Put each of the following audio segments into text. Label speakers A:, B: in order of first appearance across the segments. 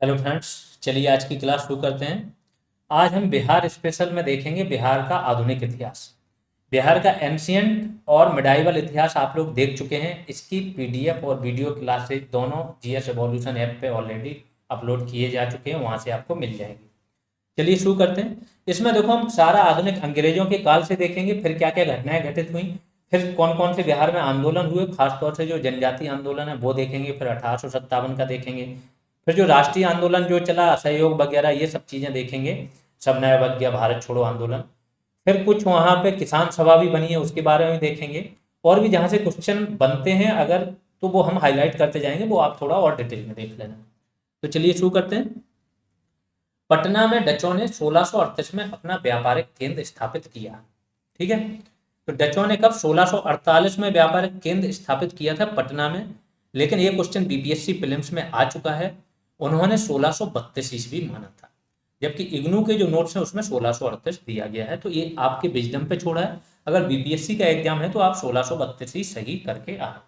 A: Hello friends, चलिए आज की क्लास शुरू करते हैं। आज हम बिहार स्पेशल में देखेंगे बिहार का आधुनिक इतिहास। बिहार का एंशियंट और मिडाइवल इतिहास आप लोग देख चुके हैं। इसकी पीडीएफ और वीडियो क्लासेस दोनों जीएस एवोल्यूशन ऐप पे ऑलरेडी अपलोड किए जा चुके हैं, वहाँ से आपको मिल जाएंगे। चलिए शुरू करते हैं। इसमें देखो हम सारा आधुनिक अंग्रेजों के काल से देखेंगे, फिर क्या क्या घटनाएं घटित हुई, फिर कौन कौन से बिहार में आंदोलन हुए, खासतौर से जो जनजातीय आंदोलन है वो देखेंगे, फिर 1857 का देखेंगे, फिर जो राष्ट्रीय आंदोलन जो चला असहयोग वगैरह ये सब चीज़ें देखेंगे, सब नया बच गया भारत छोड़ो आंदोलन। फिर कुछ वहाँ पे किसान सभा भी बनी है उसके बारे में देखेंगे, और भी जहाँ से क्वेश्चन बनते हैं अगर तो वो हम हाईलाइट करते जाएंगे, वो आप थोड़ा और डिटेल में देख लेना। तो चलिए शुरू करते हैं। पटना में डचों ने 1638 में अपना व्यापारिक केंद्र स्थापित किया। ठीक है, तो डचों ने कब 1648 में व्यापारिक केंद्र स्थापित किया था पटना में, लेकिन ये क्वेश्चन बीपीएससी प्रीलिम्स में आ चुका है। उन्होंने 1632 ईस्वी माना था, जबकि इग्नू के जो नोट्स हैं उसमें 1638 दिया गया है। तो ये आपके विजडम पे छोड़ा है, अगर बीपीएससी का एग्जाम है तो आप 1632 ही सही करके आना।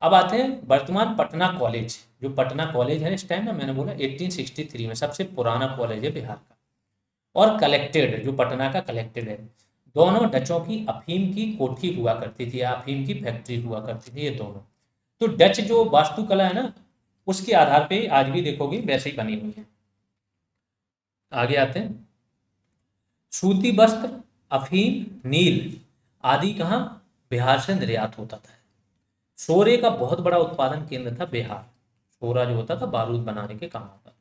A: अब आते हैं वर्तमान पटना कॉलेज। जो पटना कॉलेज है इस टाइम ना, मैंने बोला 1863 में सबसे पुराना कॉलेज है बिहार का। और कलेक्टेड, जो पटना का कलेक्टेड है, दोनों डचों की अफीम की कोठी हुआ करती थी, अफीम की फैक्ट्री हुआ करती थी ये दोनों। तो डच जो वास्तुकला है ना, उसके आधार पे आज भी देखोगे वैसे ही बनी हुई है। आगे आते हैं। सूती वस्त्र, अफीम, नील आदि कहाँ बिहार से निर्यात होता था। सोरे का बहुत बड़ा उत्पादन केंद्र था बिहार। सोरा जो होता था बारूद बनाने के काम आता था।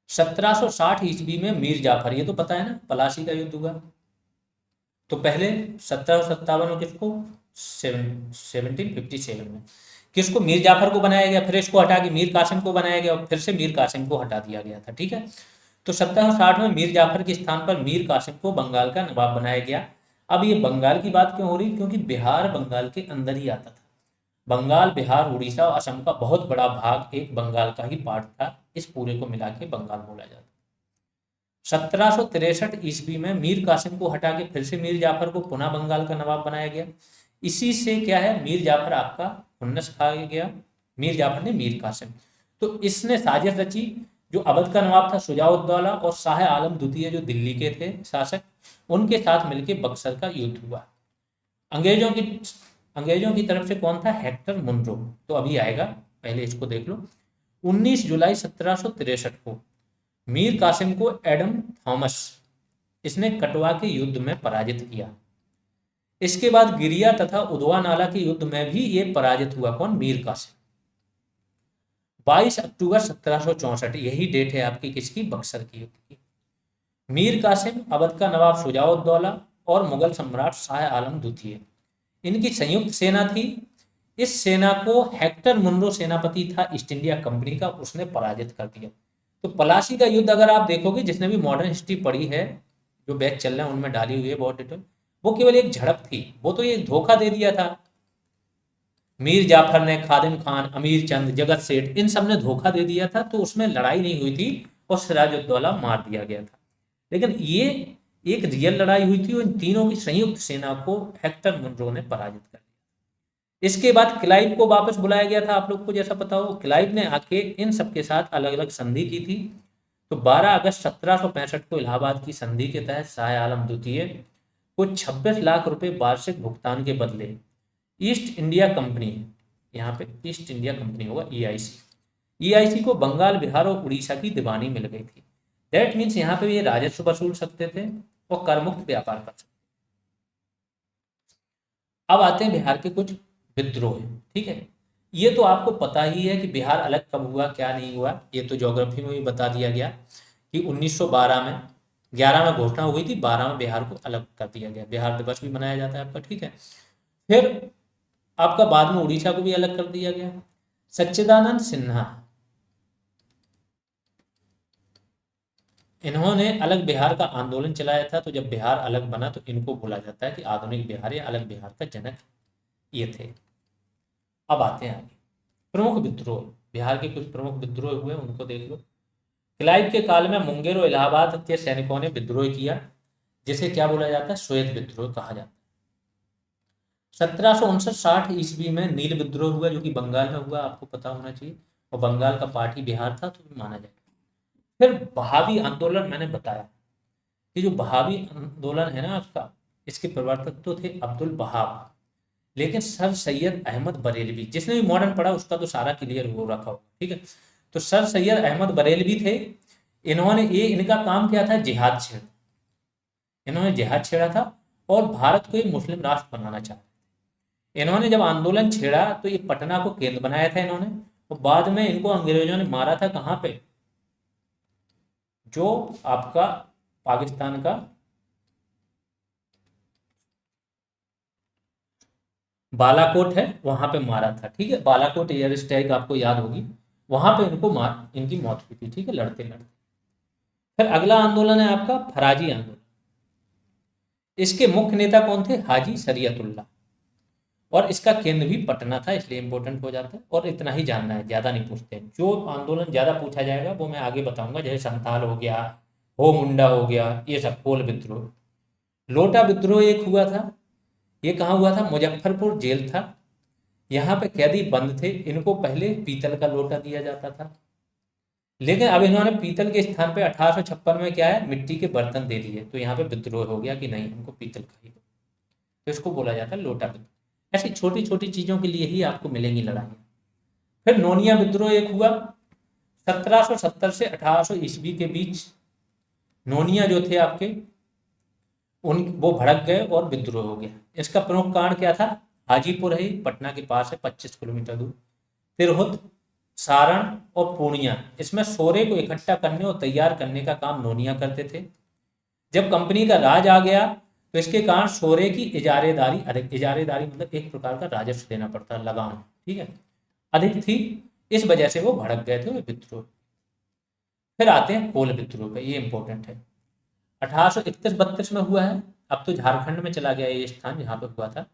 A: 1760 ईस्वी में मीर जाफर, ये तो पता है ना, पलासी का युद्ध हुआ। तो पहले 1757 में किसको, 1757 में किसको, मीर जाफर को बनाया गया, फिर इसको हटा के मीर कासिम को बनाया गया, और फिर से मीर कासिम को हटा दिया गया था। ठीक है, तो 1760 में मीर जाफर के स्थान पर मीर कासिम को बंगाल का नवाब बनाया गया। अब ये बंगाल की बात क्यों हो रही, क्योंकि बिहार बंगाल के अंदर ही आता था। बंगाल, बिहार, उड़ीसा और असम का बहुत बड़ा भाग एक बंगाल का ही पार्ट था। इस पूरे को मिला के बंगाल बोला जाता है। 1763 ईस्वी में मीर कासिम को हटा के फिर से मीर जाफर को पुनः बंगाल का नवाब बनाया गया। इसी से क्या है, मीर जाफर आपका खुन्नस खा गया, मीर जाफर ने मीर कासिम। तो इसने साजिश रची। जो अवध का नवाब था शुजाउद्दौला और शाह आलम द्वितीय जो दिल्ली के थे शासक, उनके साथ मिलकर बक्सर का युद्ध हुआ। अंग्रेजों की अंग्रेजों की तरफ से कौन था, हेक्टर मुनरो। तो अभी आएगा, पहले इसको देख लो। 19 जुलाई 1763 को मीर कासिम को एडम थॉमस, इसने कटवा के युद्ध में पराजित किया। इसके बाद गिरिया तथा उदवा नाला के युद्ध में भी ये पराजित हुआ, कौन, मीर कासिम। 22 अक्टूबर 1764, यही डेट है आपकी किसकी, बक्सर की युद्ध की। मीर कासिम, अवध का नवाब शुजाउद्दौला और मुगल सम्राट शाह आलम द्वितीय, इनकी संयुक्त सेना थी। इस सेना को हेक्टर मुनरो सेनापति था ईस्ट इंडिया कंपनी का, उसने पराजित कर दिया। तो पलासी का युद्ध अगर आप देखोगे, जिसने भी मॉडर्न हिस्ट्री पढ़ी है, जो बैच चल रहे हैं उनमें डाली हुई है बहुत डिटेल, वो केवल एक झड़प थी। वो तो ये धोखा दे दिया था, मीर जाफर ने, खादिम खान, अमीर चंद, जगत सेठ, इन सब ने धोखा दे दिया था। तो उसमें लड़ाई नहीं हुई थी और सिराजुद्दौला मार दिया गया था। लेकिन ये एक रियल लड़ाई हुई थी और इन तीनों की संयुक्त सेना को हेक्टर मुनरो ने पराजित कर दिया। इसके बाद क्लाइव को वापस बुलाया गया था, आप लोग को जैसा पता हो, क्लाइव ने आके इन सबके साथ अलग अलग संधि की थी। तो 12 अगस्त 1765 को इलाहाबाद की संधि के तहत शाह आलम द्वितीय को 26 लाख रुपए वार्षिक भुगतान के बदले ईस्ट इंडिया कंपनी, यहाँ पे ईस्ट इंडिया कंपनी होगा ईआईसी को बंगाल, बिहार और उड़ीसा की दीवानी मिल गई थी। दैट मीन्स यहाँ पे ये राजस्व वसूल सकते थे और करमुक्त व्यापार कर सकते। अब आते हैं बिहार के कुछ विद्रोह। ठीक है, ये तो आपको पता ही है कि बिहार अलग कब हुआ क्या नहीं हुआ, ये तो ज्योग्राफी में भी बता दिया गया कि 1912 में, 11 में घोषणा हुई थी, 12 में बिहार को अलग कर दिया गया। बिहार दिवस भी मनाया जाता है आपका। ठीक है, फिर आपका बाद में उड़ीसा को भी अलग कर दिया गया। सच्चिदानंद सिन्हा, इन्होंने अलग बिहार का आंदोलन चलाया था। तो जब बिहार अलग बना तो इनको बोला जाता है कि आधुनिक बिहार या अलग बिहार का जनक ये थे। अब आते हैं आगे प्रमुख विद्रोह। बिहार के कुछ प्रमुख विद्रोह हुए उनको देख लो। क्लाइव के काल में मुंगेर और इलाहाबाद के सैनिकों ने विद्रोह किया, जिसे क्या बोला जाता है, श्वेत विद्रोह कहा जाता है। 1759-60 ईस्वी में नील विद्रोह हुआ, जो कि बंगाल में हुआ, आपको पता होना चाहिए। और बंगाल का पार्ट ही बिहार था तो माना जाएगा। फिर बहावी आंदोलन मैंने बताया कि जो बहावी आंदोलन है ना आपका, इसके प्रवर्तक तो थे अब्दुल बहाव, लेकिन सर सैयद अहमद बरेलवी, जिसने भी मॉडर्न पढ़ा उसका तो सारा क्लियर हो रखा होगा, ठीक है। तो सर सैयद अहमद बरेलवी थे। ये इनका काम क्या था, जिहाद छेड़, इन्होंने जिहाद छेड़ा था और भारत को एक मुस्लिम राष्ट्र बनाना चाहा। इन्होंने जब आंदोलन छेड़ा तो ये पटना को केंद्र बनाया था इन्होंने, और बाद में इनको अंग्रेजों ने मारा था कहाँ पे, जो आपका पाकिस्तान का बालाकोट है वहां पे मारा था, ठीक है। बालाकोट एयर स्ट्राइक आपको याद होगी, वहां पे इनकी मौत हुई थी, ठीक है, लड़ते लड़ते। फिर अगला आंदोलन है आपका फराजी आंदोलन। इसके मुख्य नेता कौन थे, हाजी शरीयतुल्लाह, और इसका केंद्र भी पटना था, इसलिए इंपॉर्टेंट हो जाता है। और इतना ही जानना है, ज्यादा नहीं पूछते हैं। जो आंदोलन ज्यादा पूछा जाएगा वो मैं आगे बताऊंगा, जैसे संथाल हो गया, हो मुंडा हो गया, ये सब, कोल विद्रोह। लोटा विद्रोह एक हुआ था, ये कहाँ हुआ था, मुजफ्फरपुर जेल था, यहाँ पे कैदी बंद थे, इनको पहले पीतल का लोटा दिया जाता था, लेकिन अब इन्होंने पीतल के स्थान पे 1856 में क्या है, मिट्टी के बर्तन दे दिए, तो यहाँ पे विद्रोह हो गया कि नहीं, हमको पीतल का ही दो। तो इसको बोला जाता है लोटा विद्रोह। ऐसी छोटी छोटी चीजों के लिए ही आपको मिलेंगी लड़ाइयाँ। फिर नोनिया विद्रोह एक हुआ 1770 से 1800 ईस्वी के बीच। नोनिया जो थे आपके, उन वो भड़क गए और विद्रोह हो गया। इसका प्रमुख कारण क्या था, हाजीपुर है, पटना के पास है, 25 किलोमीटर दूर। तिरहुत, सारण और पूर्णिया, इसमें सोरे को इकट्ठा करने और तैयार करने का काम नोनिया करते थे। जब कंपनी का राज आ गया तो इसके कारण सोरे की इजारेदारी अधिक, इजारेदारी मतलब एक प्रकार का राजस्व देना पड़ता, लगान, ठीक है, अधिक थी। इस वजह से वो भड़क गए थे विद्रोह। फिर आते हैं कोल विद्रोह पे, ये इंपॉर्टेंट है। 1831-32 में हुआ है। अब तो झारखंड में चला गया ये स्थान जहाँ पे हुआ था।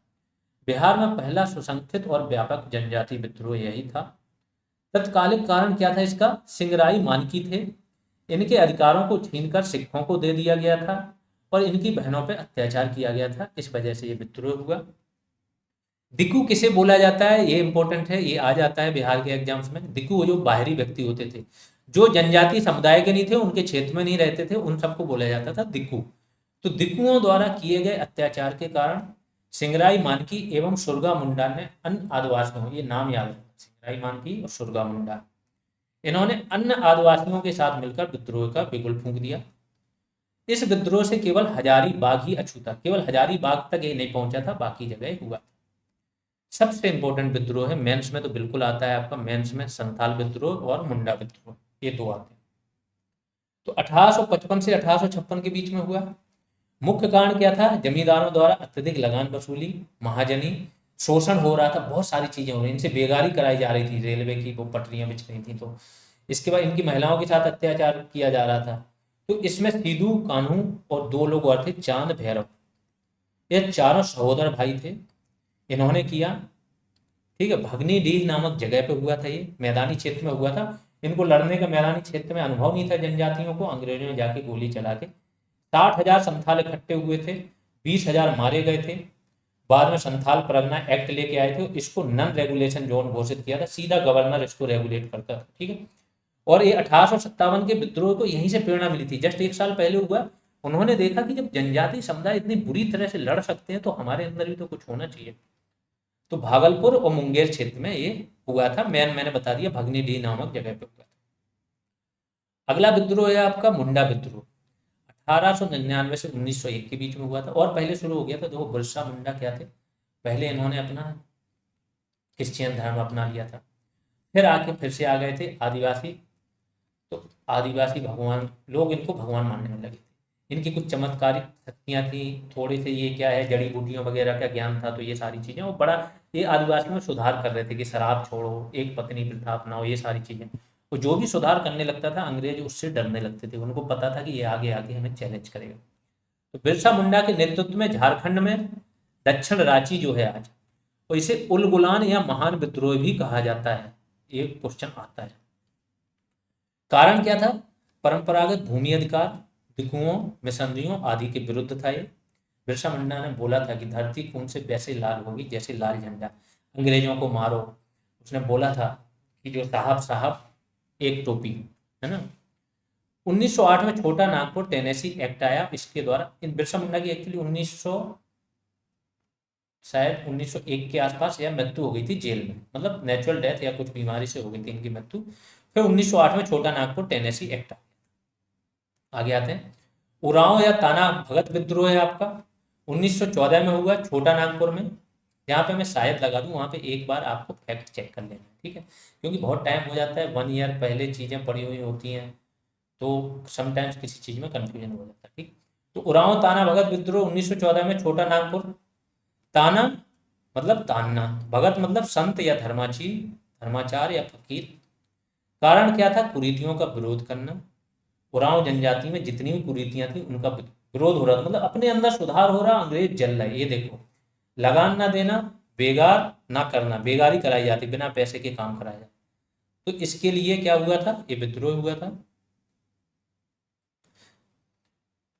A: बिहार में पहला सुसंगठित और व्यापक जनजाति विद्रोह यही था। तत्कालिक कारण क्या था इसका, सिंगराई मानकी थे, इनके अधिकारों को छीनकर सिखों को दे दिया गया था और इनकी बहनों पर अत्याचार किया गया था, इस वजह से ये विद्रोह हुआ। दिक्कू किसे बोला जाता है, ये इंपॉर्टेंट है, ये आ जाता है बिहार के एग्जाम्स में। दिक्कू जो बाहरी व्यक्ति होते थे, जो जनजाति समुदाय के नहीं थे, उनके क्षेत्र में नहीं रहते थे, उन सबको बोला जाता था दिक्कू। तो दिक्कुओं द्वारा किए गए अत्याचार के कारण सिंगराई मानकी एवं सुरगा मुंडा ने अन्य आदिवासियों, ये नाम याद रखना, सिंगराई मानकी और सुरगा मुंडा, इन्होंने अन्य आदिवासियों के साथ मिलकर विद्रोह का बिगुल फूंक दिया। इस विद्रोह से केवल हजारीबाग ही अछूता, केवल हजारीबाग तक ये नहीं पहुंचा था, बाकी जगह हुआ। सबसे इंपॉर्टेंट विद्रोह है, मेंस में तो बिल्कुल आता है आपका, मेंस में संथाल विद्रोह और मुंडा विद्रोह, ये दो आते हैं। तो 1855 से 1856 के बीच में हुआ। मुख्य कारण क्या था, जमींदारों द्वारा अत्यधिक लगान वसूली, महाजनी, शोषण हो रहा था, बहुत सारी चीजें हो रही, इनसे बेगारी कराई जा रही थी, रेलवे की वो पटरियां बिछ रही थी, तो इसके बाद इनकी महिलाओं के साथ अत्याचार किया जा रहा था। तो इसमें सीधू, कान्हू और दो लोग और थे, चांद भैरव, ये चारों सहोदर भाई थे, इन्होंने किया, ठीक है। भगनी डीह नामक जगह पे हुआ था, ये मैदानी क्षेत्र में हुआ था। इनको लड़ने का मैदानी क्षेत्र में अनुभव नहीं था जनजातियों को, अंग्रेजों ने जाके गोली चला के 60,000 संथाल इकट्ठे हुए थे, 20,000 मारे गए थे। बाद में संथाल परगना एक्ट लेके आए थे, इसको नन रेगुलेशन जोन घोषित किया था, सीधा गवर्नर इसको रेगुलेट करता था, ठीक है। और ये 1857 के विद्रोह को यहीं से प्रेरणा मिली थी, जस्ट एक साल पहले हुआ। उन्होंने देखा कि जब जनजाति समुदाय इतनी बुरी तरह से लड़ सकते हैं तो हमारे अंदर भी तो कुछ होना चाहिए। तो भागलपुर और मुंगेर क्षेत्र में ये हुआ था, मैंने बता दिया, भगनी डी नामक जगह पे हुआ था। अगला विद्रोह है आपका मुंडा विद्रोह, 1899 से 1901 के बीच में हुआ था, और पहले शुरू हो गया था। देखो बिरसा मुंडा क्या थे, पहले इन्होंने अपना क्रिश्चियन धर्म अपना लिया था, फिर आके फिर से आ गए थे आदिवासी। तो आदिवासी भगवान, लोग इनको भगवान मानने में लगे थे, इनकी कुछ चमत्कारिक शक्तियां थी, थोड़े से ये क्या है, जड़ी बूटियों वगैरह का ज्ञान था, तो ये सारी चीजें, और बड़ा ये आदिवासियों में सुधार कर रहे थे कि शराब छोड़ो, एक पत्नी प्रथा अपनाओ, ये सारी चीजें। तो जो भी सुधार करने लगता था अंग्रेज उससे डरने लगते थे, उनको पता था कि ये आगे आगे हमें चैलेंज करेगा। तो बिरसा मुंडा के नेतृत्व में झारखंड में दक्षिण रांची जो है आज, तो इसे उलगुलान या महान विद्रोह भी कहा जाता है, एक क्वेश्चन आता है। कारण क्या था, परंपरागत भूमि अधिकार, दिकुओं, मिशनरियों आदि के विरुद्ध था ये। बिरसा मुंडा ने बोला था कि धरती खून से वैसे लाल होगी जैसे लाल झंडा, अंग्रेजों को मारो। उसने बोला था कि जो साहब साहब एक टोपी, है ना। 1908 में छोटा नागपुर टेनेसी एक्ट आया, इसके द्वारा इन बिरसा मुंडा की एक्चुअली 1900 शायद 1901 के आसपास या मृत्यु हो गई थी जेल में, मतलब नेचुरल डेथ या कुछ बीमारी से हो गई थी इनकी मृत्यु। फिर 1908 में छोटा नागपुर टेनेसी एक्ट आगे आते हैं। उरांव या ताना भगत विद्रोह है आपका 1914 में हुआ छोटा नागपुर में। यहाँ पे मैं शायद लगा दूं, वहाँ पे एक बार आपको फैक्ट चेक कर लेना, ठीक है, क्योंकि बहुत टाइम हो जाता है, 1 ईयर पहले चीज़ें पड़ी हुई होती हैं, तो समटाइम्स किसी चीज़ में कंफ्यूजन हो जाता है, ठीक। तो उरांव ताना भगत विद्रोह 1914 में छोटा नागपुर। ताना मतलब तानना, भगत मतलब संत या धर्माचार या फकीर। कारण क्या था? कुरीतियों का विरोध करना। उरांव जनजाति में जितनी भी कुरीतियां थी उनका विरोध हो रहा था, मतलब अपने अंदर सुधार हो रहा, अंग्रेज जल रहे। ये देखो, लगान ना देना, बेगार ना करना, बेगारी कराई जाती, बिना पैसे के काम कराया जाता। तो इसके लिए क्या हुआ था? ये विद्रोह हुआ था।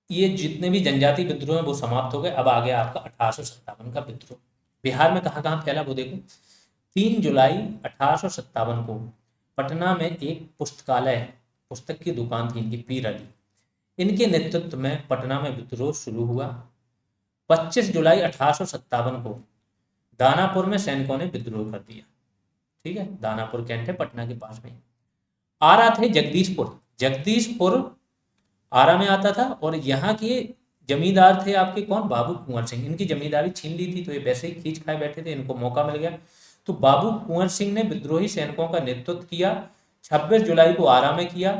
A: ये जितने भी जनजाति विद्रोह हैं वो समाप्त हो गए। अब आ गया आपका 1857 का विद्रोह। बिहार में कहाँ कहाँ फैला वो देखो। 3 जुलाई 1857 को पटना में एक पुस्तकालय, पुस्तक की दुकान थी इनकी, पीर अली, इनके नेतृत्व में पटना में विद्रोह शुरू हुआ। 25 जुलाई 1857 को दानापुर में सैनिकों ने विद्रोह कर दिया, ठीक है। दानापुर कैंट है पटना के पास में। आरा थे जगदीशपुर, जगदीशपुर आरा में आता था, और यहाँ के जमींदार थे आपके कौन? बाबू कुंवर सिंह। इनकी जमींदारी छीन ली थी तो ये वैसे ही खींच खाए बैठे थे, इनको मौका मिल गया। तो बाबू कुंवर सिंह ने विद्रोही सैनिकों का नेतृत्व किया। 26 जुलाई को आरा में किया।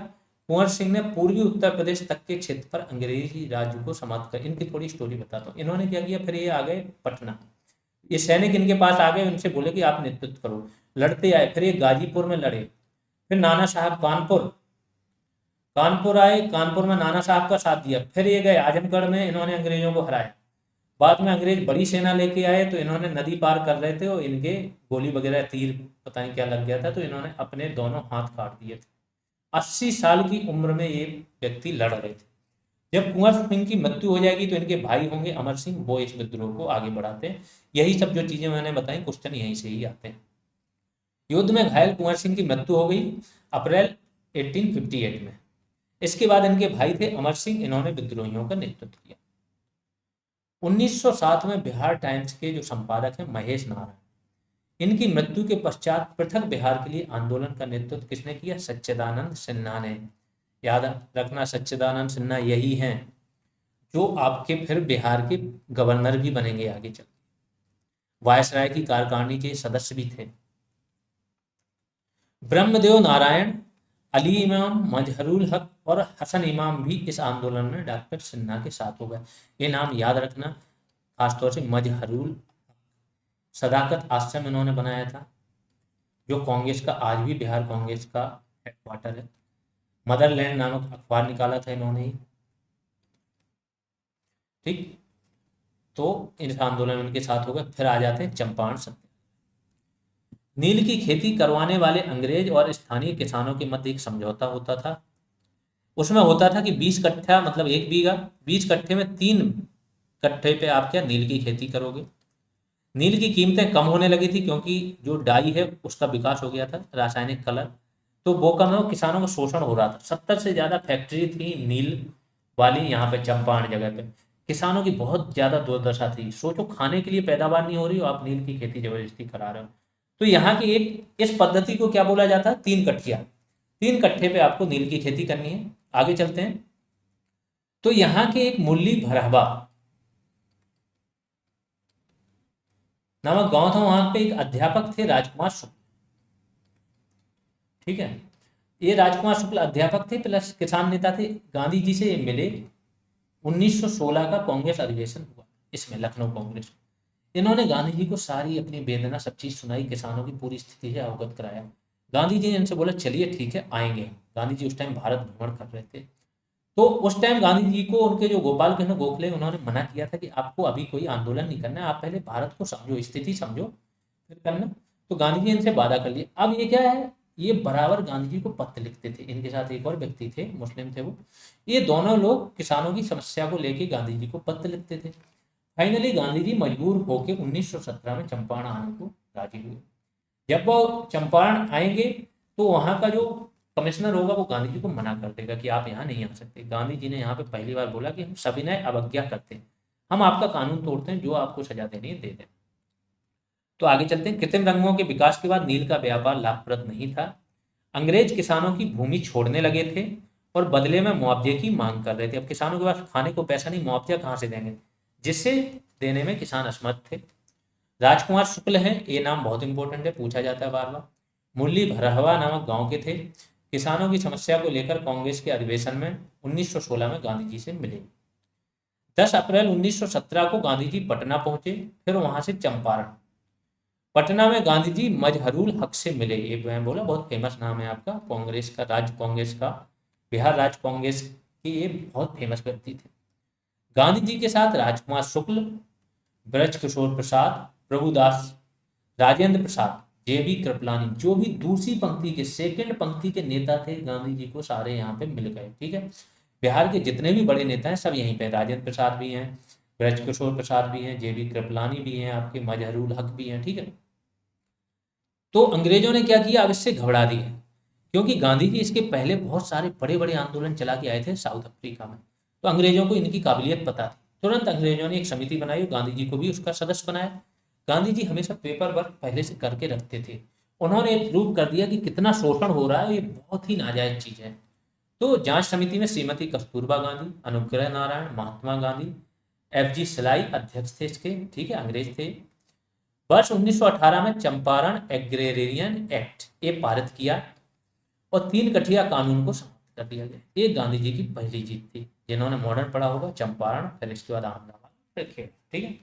A: कुंवर सिंह ने पूर्वी उत्तर प्रदेश तक के क्षेत्र पर अंग्रेजी राज्य को समाप्त कर, इनकी थोड़ी स्टोरी बताता हूँ। इन्होंने क्या किया, फिर ये आ गए पटना, ये सैनिक इनके पास आ गए, उनसे बोले कि आप नेतृत्व करो। लड़ते आए, फिर ये गाजीपुर में लड़े, फिर नाना साहब कानपुर आए, कानपुर में नाना साहब का साथ दिया। फिर ये गए आजमगढ़ में, इन्होंने अंग्रेजों को हराया। बाद में अंग्रेज बड़ी सेना लेके आए, तो इन्होंने नदी पार कर रहे थे और इनके गोली वगैरह तीर पता नहीं क्या लग गया था, तो इन्होंने अपने दोनों हाथ काट दिए थे। 80 साल की उम्र में ये व्यक्ति लड़ रहे थे। जब कुंवर सिंह की मृत्यु हो जाएगी तो इनके भाई होंगे अमर सिंह, वो इस विद्रोह को आगे बढ़ाते हैं। यही सब जो चीजें मैंने बताई क्वेश्चन यहीं से ही आते हैं। युद्ध में घायल कुंवर सिंह की मृत्यु हो गई अप्रैल 1858 में। इसके बाद इनके भाई थे अमर सिंह, इन्होंने विद्रोहियों का नेतृत्व किया। 1907 में बिहार टाइम्स के जो संपादक हैं महेश नारायण, इनकी मृत्यु के पश्चात पृथक बिहार के लिए आंदोलन का नेतृत्व किसने किया? सच्चिदानंद सिन्हा ने। याद रखना, सच्चिदानंद सिन्हा यही हैं जो आपके फिर बिहार के गवर्नर भी बनेंगे आगे चल, वायसराय की कार्यकारिणी के सदस्य भी थे। ब्रह्मदेव नारायण, अली इमाम, मजहरुल हक और हसन इमाम भी इस आंदोलन में डॉक्टर सिन्हा के साथ हो गए। ये नाम याद रखना, खासतौर से मजहरुल। सदाकत आश्रम इन्होंने बनाया था, जो कांग्रेस का आज भी बिहार कांग्रेस का हेडक्वार्टर है। मदरलैंड नामक अखबार निकाला था इन्होंने ही, ठीक। तो इस आंदोलन में इनके साथ हो गए। फिर आ जाते हैं चंपारण सत्याग्रह। नील की खेती करवाने वाले अंग्रेज और स्थानीय किसानों के मध्य एक समझौता होता था। उसमें होता था कि 20 कट्ठा मतलब 1 बीघा, 20 कट्ठे में 3 कट्ठे पे आप क्या नील की खेती करोगे। नील की कीमतें कम होने लगी थी क्योंकि जो डाई है उसका विकास हो गया था, रासायनिक कलर, तो वो कम हो, किसानों का शोषण हो रहा था। 70 से ज्यादा फैक्ट्री थी नील वाली यहाँ पे चंपारण जगह पे। किसानों की बहुत ज्यादा दुर्दशा थी। सोचो, खाने के लिए पैदावार नहीं हो रही हो, आप नील की खेती जबरदस्ती करा रहे हो। तो यहाँ की एक इस पद्धति को क्या बोला जाता है? 3 कट्ठिया, 3 कट्ठे पे आपको नील की खेती करनी है। आगे चलते हैं। तो यहाँ के एक मुरली भरहबा नामक गांव था, वहां पे एक अध्यापक थे राजकुमार शुक्ल, ठीक है। ये राजकुमार शुक्ल अध्यापक थे प्लस किसान नेता थे। गांधी जी से मिले। 1916 का कांग्रेस अधिवेशन हुआ इसमें, लखनऊ कांग्रेस। इन्होंने गांधी जी को सारी अपनी वेदना सब चीज सुनाई, किसानों की पूरी स्थिति से अवगत कराया। गांधी जी ने इनसे बोला चलिए ठीक है आएंगे। गांधी जी उस टाइम भारत भ्रमण कर रहे थे। तो उस टाइम गांधी जी को उनके जो गोपाल कृष्ण गोखले, उन्होंने मना किया था कि आपको अभी कोई आंदोलन नहीं करना है, आप पहले भारत को समझो, स्थिति समझो, फिर करना। तो गांधी जी इनसे वादा कर लिया। अब ये क्या है, ये बराबर गांधी जी को पत्र लिखते थे। इनके साथ एक और व्यक्ति थे, मुस्लिम थे वो। ये दोनों लोग किसानों की समस्या को लेके गांधी जी को पत्र लिखते थे। फाइनली गांधी जी मजबूर होकर 1917 में चंपारण आने को राजी हुए। जब वो चंपारण आएंगे तो वहाँ का जो कमिश्नर होगा वो गांधी जी को मना कर देगा कि आप यहाँ नहीं आ सकते। गांधी जी ने यहाँ पे पहली बार बोला कि हम सविनय अवज्ञा करते हैं, हम आपका कानून तोड़ते हैं, जो आपको सजा देनी है दे दें। तो आगे चलते हैं। कृत्रिम रंगों के विकास के बाद नील का व्यापार लाभप्रद नहीं था। अंग्रेज किसानों की भूमि छोड़ने लगे थे और बदले में मुआवजे की मांग कर रहे थे। अब किसानों के पास खाने को पैसा नहीं, मुआवजा कहाँ से देंगे, जिससे देने में किसान असमर्थ थे। राजकुमार शुक्ल हैं, ये नाम बहुत इंपॉर्टेंट है, पूछा जाता है बार बार। मुरली भरहवा नामक गांव के थे। किसानों की समस्या को लेकर कांग्रेस के अधिवेशन में 1916 में गांधी जी से मिले। 10 अप्रैल 1917 को गांधी जी पटना पहुंचे, फिर वहां से चंपारण। पटना में गांधी जी मजहरूल हक से मिले। ये मैं बोला बहुत फेमस नाम है आपका, कांग्रेस का, राज्य कांग्रेस का, बिहार राज्य कांग्रेस के ये बहुत फेमस व्यक्ति थे। गांधी जी के साथ राजकुमार शुक्ल, ब्रज किशोर प्रसाद, प्रभुदास, राजेंद्र प्रसाद, जेबी कृपलानी, जो भी दूसरी पंक्ति के, सेकंड पंक्ति के नेता थे गांधी जी को, सारे यहाँ पे मिल गए। ठीक है, बिहार के जितने भी बड़े नेता हैं सब यहीं पे, राजेंद्र प्रसाद भी हैं, ब्रज किशोर प्रसाद भी हैं, जेबी कृपलानी भी हैं, आपके मजहरूल हक भी हैं। ठीक है, तो अंग्रेजों ने क्या किया, अब इससे घबरा दिए, क्योंकि गांधी जी इसके पहले बहुत सारे बड़े बड़े आंदोलन चला के आए थे साउथ अफ्रीका में। तो अंग्रेजों को इनकी काबिलियत पता थी। तुरंत अंग्रेजों ने एक समिति बनाई, गांधी जी को भी उसका सदस्य बनाया। गांधी जी हमेशा पेपर वर्क पहले से करके रखते थे। उन्होंने प्रूव कर दिया कि कितना शोषण हो रहा है, ये बहुत ही नाजायज चीज है। तो जांच समिति में श्रीमती कस्तूरबा गांधी, अनुग्रह नारायण, महात्मा गांधी, FG सिलाई अध्यक्ष थे इसके। ठीक है, अंग्रेज थे। वर्ष 1918 में चंपारण एग्रेरियन एक्ट ये पारित किया और 3 कठिया कानून को समाप्त कर दिया गया। ये गांधी जी की पहली जीत थी। जिन्होंने मॉडर्न पढ़ा होगा, चंपारण, फिर इसके बाद अहमदाबाद, फिर खेल। ठीक है,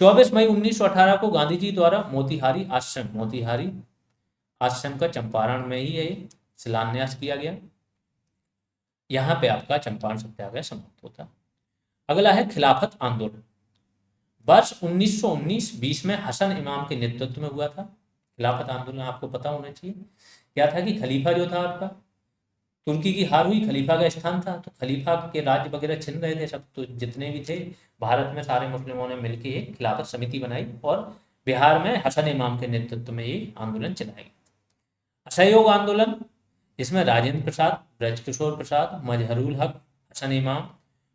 A: 24 मई 1918 को गांधी जी द्वारा मोतिहारी आश्रम का चंपारण में ही है शिलान्यास किया गया। यहाँ पे आपका चंपारण सत्याग्रह समाप्त होता। अगला है खिलाफत आंदोलन। वर्ष 1919-20 में हसन इमाम के नेतृत्व में हुआ था खिलाफत आंदोलन। आपको पता होना चाहिए क्या था, कि खलीफा जो था आपका, तुर्की की हार हुई, खलीफा का स्थान था, तो खलीफा के राज्य वगैरह छिन रहे थे सब, तो जितने भी थे भारत में सारे मुस्लिमों ने मिलकर एक खिलाफत समिति बनाई और बिहार में हसन इमाम के नेतृत्व में ये आंदोलन चलाया गया। असहयोग आंदोलन, इसमें राजेंद्र प्रसाद, ब्रजकिशोर प्रसाद, मजहरूल हक, हसन इमाम,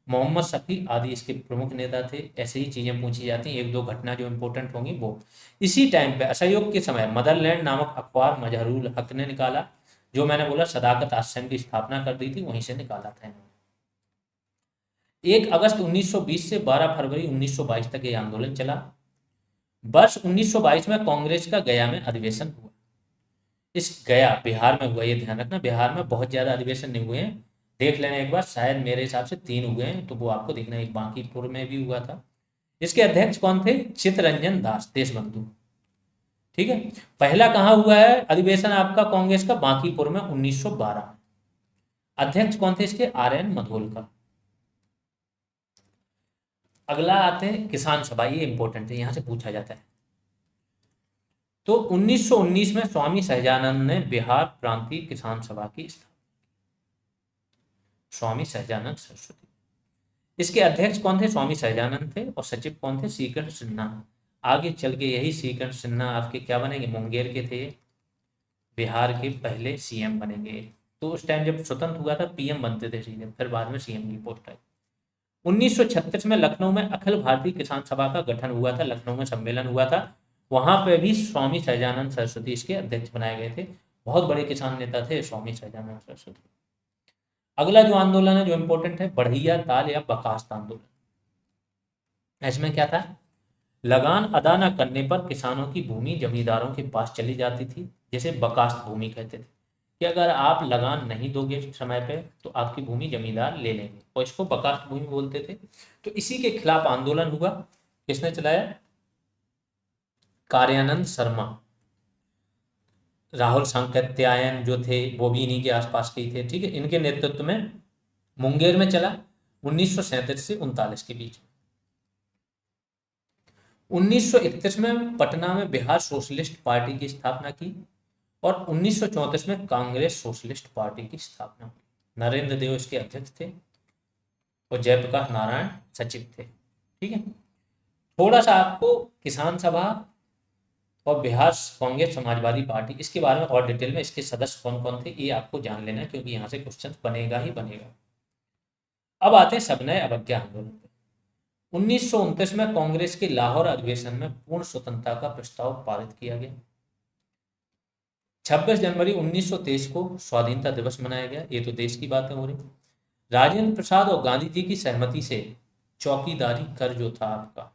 A: मोहम्मद शफी आदि इसके प्रमुख नेता थे। ऐसे ही चीजें पूछी जाती हैं, एक दो घटना जो इंपॉर्टेंट होंगी वो। इसी टाइम पे असहयोग के समय मदरलैंड नामक अखबार मजहरूल हक ने निकाला, जो मैंने बोला सदाकत आश्रम की स्थापना कर दी थी, वहीं से निकाला था इन्होंने। 1 अगस्त 1920 से 12 फरवरी 1922 तक ये आंदोलन चला। वर्ष 1922 में कांग्रेस का गया में अधिवेशन हुआ। इस गया बिहार में हुआ, ये ध्यान रखना, बिहार में बहुत ज्यादा अधिवेशन नहीं हुए हैं, देख लेना एक बार, शायद मेरे हिसाब से 3 हुए हैं, तो वो आपको देखना। एक बांकीपुर में भी हुआ था। इसके अध्यक्ष कौन थे, चित्तरंजन दास देशबंधु। ठीक है, पहला कहाँ हुआ है अधिवेशन आपका कांग्रेस का, बांकीपुर में 1912 में। अध्यक्ष कौन थे इसके, RN मधोलकर। अगला आते हैं किसान सभा, ये इंपॉर्टेंट है, यहां से पूछा जाता है। तो 1919 में स्वामी सहजानंद ने बिहार प्रांतीय किसान सभा की स्थापना, स्वामी सहजानंद सरस्वती। इसके अध्यक्ष कौन थे, स्वामी सहजानंद थे, और सचिव कौन थे, श्रीकंठ सिन्हा। आगे चल के यही श्रीकंठ सिन्हा आपके क्या बनेंगे, मुंगेर के थे, बिहार के पहले CM बनेंगे। तो उस टाइम जब स्वतंत्र हुआ था PM बनते थे सीधे, फिर बाद में CM की पोस्ट आई। 1936 में लखनऊ में अखिल भारतीय किसान सभा का गठन हुआ था, लखनऊ में सम्मेलन हुआ था, वहां पे भी स्वामी सहजानंद सरस्वती इसके अध्यक्ष बनाए गए थे। बहुत बड़े किसान नेता थे स्वामी सहजानंद सरस्वती। अगला जो आंदोलन है जो इंपॉर्टेंट है, बढ़िया ताल या बकास्त आंदोलन। इसमें क्या था, लगान अदा न करने पर किसानों की भूमि जमींदारों के पास चली जाती थी, जिसे बकास्त भूमि कहते थे, कि अगर आप लगान नहीं दोगे समय पे तो आपकी भूमि जमींदार ले लेंगे, और इसको बकास्त भूमि बोलते थे। तो इसी के खिलाफ आंदोलन हुआ। किसने चलाया, कार्यानंद शर्मा, राहुल सांकृत्यायन जो थे वो भी इन्हीं के आसपास के ही थे। ठीक है, इनके नेतृत्व में मुंगेर में चला 1937 से 39 के बीच। 1931 में पटना में बिहार सोशलिस्ट पार्टी की स्थापना की, और 1934 में कांग्रेस सोशलिस्ट पार्टी की स्थापना हुई। नरेंद्र देव इसके अध्यक्ष थे और जयप्रकाश नारायण सचिव थे। ठीक है, थोड़ा सा आपको किसान सभा और बिहार कांग्रेस समाजवादी पार्टी, इसके बारे में और डिटेल में, इसके सदस्य कौन कौन थे ये आपको जान लेना है, क्योंकि यहाँ से क्वेश्चन बनेगा ही बनेगा। अब आते हैं सविनय अवज्ञा आंदोलन पे। 1929 में कांग्रेस के लाहौर अधिवेशन में पूर्ण स्वतंत्रता का प्रस्ताव पारित किया गया। 26 जनवरी 1923 को स्वाधीनता दिवस मनाया गया। ये तो देश की बातें हो रही। राजेंद्र प्रसाद और गांधी जी की सहमति से चौकीदारी कर जो था आपका,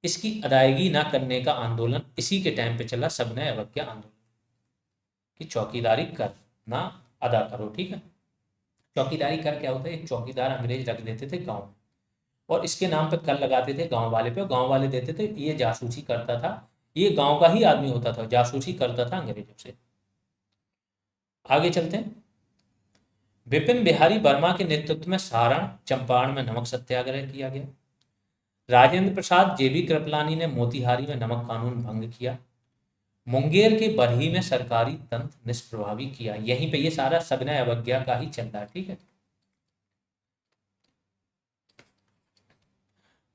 A: इसकी अदायगी ना करने का आंदोलन इसी के टाइम पे चला, सविनय अवज्ञा आंदोलन, कि चौकीदारी कर ना अदा करो। ठीक है, चौकीदारी कर क्या होता है, एक चौकीदार अंग्रेज रख देते थे गांव में, और इसके नाम पे कर लगाते थे गांव वाले पे, गांव वाले देते थे, ये जासूसी करता था, ये गांव का ही आदमी होता था, जासूसी करता था अंग्रेजों से। आगे चलते हैं। विपिन बिहारी वर्मा के नेतृत्व में सारण चंपारण में नमक सत्याग्रह किया गया। राजेंद्र प्रसाद जेबी कृपलानी ने मोतिहारी में नमक कानून भंग किया। मुंगेर के बरही में सरकारी तंत्र निष्प्रभावी किया। यहीं पे ये सारा सविनय अवज्ञा का ही चल रहा है। ठीक है,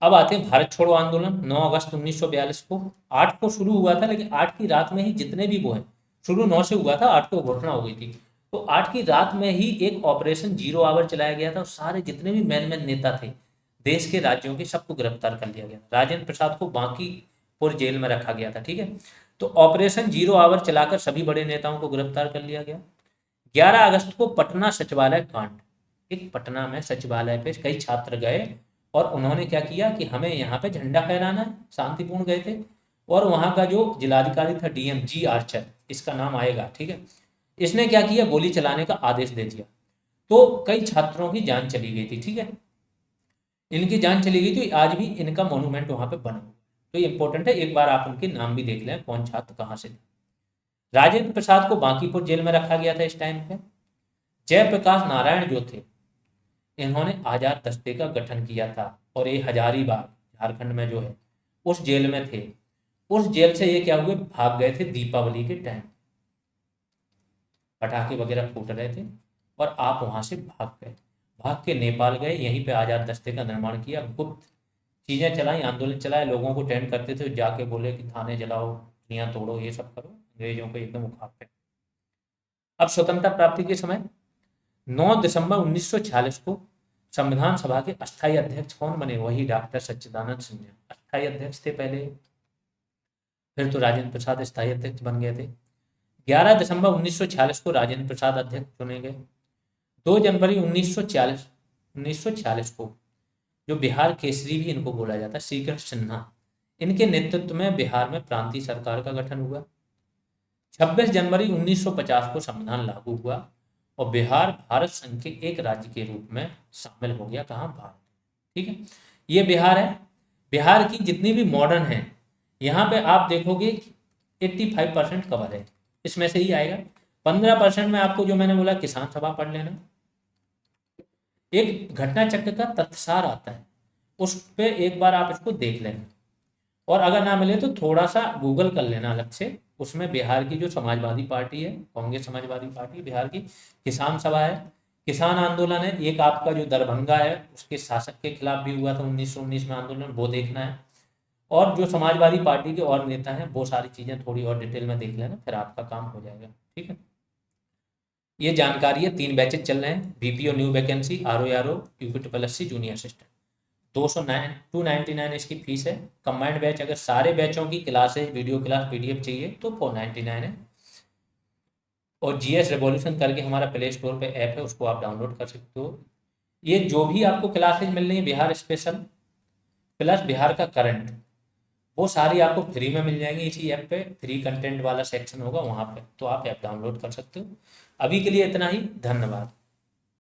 A: अब आते हैं भारत छोड़ो आंदोलन। 9 अगस्त 1942 को, 8 को शुरू हुआ था, लेकिन 8 की रात में ही जितने भी वो हैं, शुरू 9 से हुआ था, 8 को घोषणा हो गई थी, तो 8 की रात में ही एक ऑपरेशन जीरो आवर चलाया गया था, और सारे जितने भी मैन मैन नेता थे देश के राज्यों के, सबको गिरफ्तार कर लिया गया। राजेंद्र प्रसाद को बांकीपुर जेल में रखा गया था। ठीक है, तो ऑपरेशन जीरो आवर चलाकर सभी बड़े नेताओं को गिरफ्तार कर लिया गया। 11 अगस्त को पटना सचिवालय कांड, एक पटना में सचिवालय पे कई छात्र गए और उन्होंने क्या किया कि हमें यहाँ पे झंडा फहराना है, शांतिपूर्ण गए थे, और वहाँ का जो जिलाधिकारी था डीएम जी आर्चर, इसका नाम आएगा। ठीक है, इसने क्या किया, गोली चलाने का आदेश दे दिया, तो कई छात्रों की जान चली गई थी। ठीक है, इनकी जान चली गई, तो आज भी इनका मोन्यूमेंट वहाँ पे बना हुआ, तो ये इंपॉर्टेंट है, एक बार आप उनके नाम भी देख लें, कौन छात्र कहाँ से थे। राजेंद्र प्रसाद को बांकीपुर जेल में रखा गया था इस टाइम पे। जयप्रकाश नारायण जो थे, इन्होंने आजाद दस्ते का गठन किया था, और ये हजारीबाग झारखंड में जो है उस जेल में थे। उस जेल से ये क्या हुए, भाग गए थे दीपावली के टाइम, पटाखे वगैरह फूट रहे थे, और आप वहां से भाग गए, भाग के नेपाल गए, यहीं पे आजाद दस्ते का निर्माण किया, गुप्त चीजें चलाई, आंदोलन चलाए, लोगों को टेंट करते थे, जाके बोले कि थाने जलाओ, दुनिया तोड़ो, ये सब करो, अंग्रेजों को एकदम उखाड़ पे। अब स्वतंत्रता प्राप्ति के समय 9 दिसंबर 1946 को संविधान सभा के अस्थायी अध्यक्ष कौन बने, वही डॉक्टर सच्चिदानंद सिंधिया अस्थायी अध्यक्ष थे पहले, फिर तो राजेंद्र प्रसाद स्थायी अध्यक्ष बन गए थे। 11 दिसंबर 1946 को राजेंद्र प्रसाद अध्यक्ष चुने गए। 2 जनवरी 1946 को जो बिहार केसरी भी इनको बोला जाता है, श्रीकृष्ण सिन्हा, इनके नेतृत्व में बिहार में प्रांतीय सरकार का गठन हुआ। 26 जनवरी 1950 को संविधान लागू हुआ, और बिहार भारत संघ के एक राज्य के रूप में शामिल हो गया। कहाँ, भारत। ठीक है, ये बिहार है। बिहार की जितनी भी मॉडर्न है, यहाँ पे आप देखोगे 85% कवर है, इसमें से ही आएगा। 15% में आपको जो मैंने बोला किसान सभा पढ़ लेना, एक घटना चक्र का तत्सार आता है, उस पे एक बार आप इसको देख लेना, और अगर ना मिले तो थोड़ा सा गूगल कर लेना अलग से, उसमें बिहार की जो समाजवादी पार्टी है, कांग्रेस समाजवादी पार्टी, बिहार की किसान सभा है, किसान आंदोलन है, एक आपका जो दरभंगा है उसके शासक के खिलाफ भी हुआ था 1919 में आंदोलन, वो देखना है, और जो समाजवादी पार्टी के और नेता हैं, वो सारी चीजें थोड़ी और डिटेल में देख लेना, फिर आपका काम हो जाएगा। ठीक है, ये जानकारी है। 3 बैचेज चल रहे हैं, BPO new vacancy, RO UP junior assistant, 299 इसकी फीस है। कंबाइंड बैच अगर सारे बैचों की क्लासेज, वीडियो क्लास, पीडीएफ चाहिए तो 499 है। और जीएस रेवोल्यूशन करके हमारा प्ले स्टोर पे ऐप है, उसको आप डाउनलोड कर सकते हो। ये जो भी आपको क्लासेज मिल रही है बिहार स्पेशल प्लस बिहार का करंट, वो सारी आपको फ्री में मिल जाएंगी इसी ऐप पे। फ्री कंटेंट वाला सेक्शन होगा वहाँ पे, तो आप ऐप डाउनलोड कर सकते हो। अभी के लिए इतना ही, धन्यवाद।